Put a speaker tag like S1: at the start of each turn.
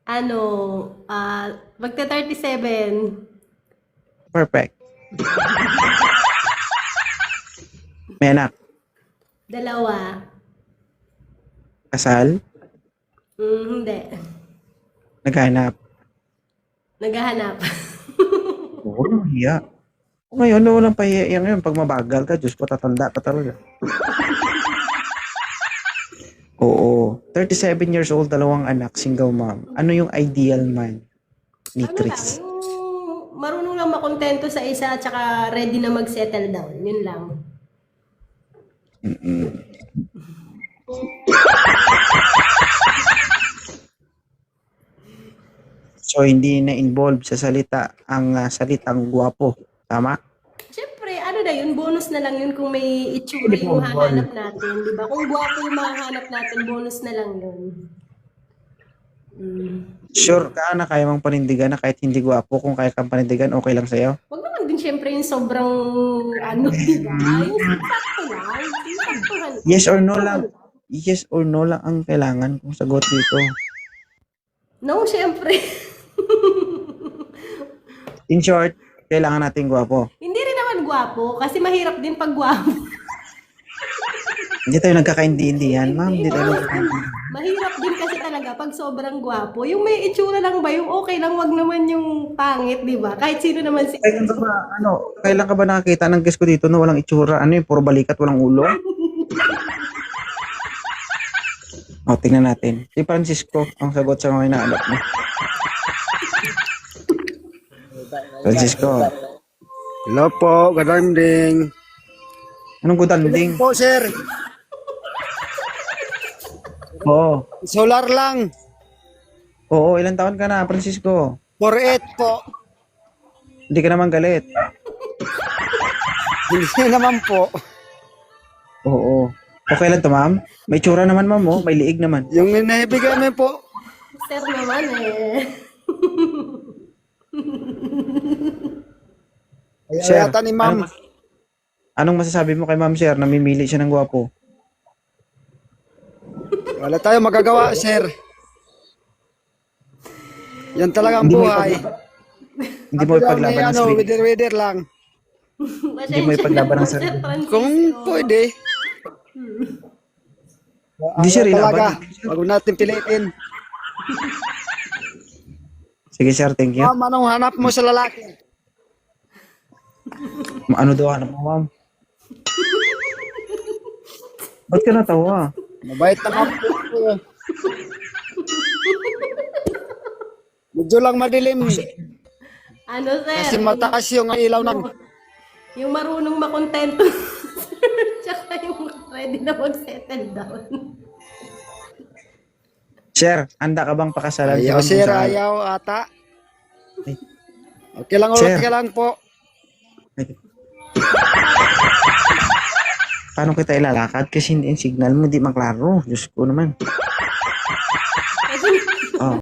S1: Ano, magta-37.
S2: Perfect. May anak.
S1: Dalawa.
S2: Kasal.
S1: Hindi.
S2: Naghanap.
S1: Naghahanap.
S2: Oo, mahiya. Ngayon, walang pahiya yan. Pag mabagal ka, Diyos ko, tatanda ka talaga. Oo. 37 years old, dalawang anak, single mom. Ano yung ideal man ni
S1: Ano lang,
S2: Chris?
S1: yung marunong lang makontento sa isa at saka ready na mag-settle down. Yun lang.
S2: So, hindi na-involve sa salita ang salitang gwapo. Tama?
S1: Siyempre, ano na yun, bonus na lang yun kung may itsura
S2: Hindi
S1: yung
S2: po,
S1: mahahanap natin, di ba? Kung gwapo yung mahahanap natin, bonus na lang yun.
S2: Sure ka na kaya mong panindigan na kahit hindi gwapo, kung kaya kang panindigan, okay lang sa'yo?
S1: Huwag naman din siyempre yung sobrang, ano, di ba? Yung sakto lang, yung saktuhan.
S2: Yes or no lang. Yes or no lang ang kailangan kong sagot dito.
S1: No, siyempre.
S2: In short, kailangan natin gwapo.
S1: Hindi rin naman gwapo, kasi mahirap din pag gwapo.
S2: Hindi tayo nagkakaindi-indihan, ma'am. Hindi tayo nagkakaindi.
S1: Mahirap din kasi talaga pag sobrang gwapo. Yung may itsura lang ba, yung okay lang, wag naman yung pangit, di ba? Kahit sino naman si...
S2: Kailan ka ba nakakita ng guest ko dito na walang itsura? Ano yung puro balikat, walang ulo? O, tingnan natin. Si Francisco, ang sagot sa mga inaalap mo. Francisco,
S3: Hello po, good morning.
S2: anong gudanding?
S3: Po sir,
S2: Oo.
S3: solar lang.
S2: Oo, ilang taon ka na, Francisco?
S3: 48 po.
S2: Hindi ka naman galit.
S3: Hindi naman po.
S2: Oo. Okay lang to, ma'am? May tsura naman, ma'am, oh. May liig naman.
S3: Yung naibigay mo po,
S1: Sir naman eh.
S2: Sir,
S3: yata ni ma'am.
S2: Anong masasabi mo kay ma'am, sir? Namimili siya ng gwapo.
S3: Wala tayo magagawa, sir. Yan talagang
S2: Hindi mo
S3: buhay.
S2: Hindi mo ipaglaban ng sarili.
S3: Wither lang.
S2: Hindi mo ipaglaban ng sarili.
S3: Kung pwede.
S2: Hindi siya rin
S3: Talaga,
S2: laban.
S3: wag natin pilitin.
S2: Sige, sir, thank you.
S3: Ma'am, anong hanap mo sa lalaki?
S2: Ano daw hanap mo, ma'am? Ba't ka natawa?
S3: Mabait naman po. Medyo lang madilim.
S1: Ano, sir?
S3: Kasi mataas yung ilaw ng...
S1: Yung marunong makontento. Tsaka yung ready na mag-settle down.
S2: Sir, handa ka bang pakasalan?
S3: Ayaw,
S2: Kung
S3: sir.
S2: saan?
S3: Ayaw, ata.
S2: Ay.
S3: Okay lang,
S2: Sir.
S3: ulit ka lang po.
S2: Paano kita ilalakad? Kasi hindi yung signal mo, hindi maklaro. Diyos ko naman.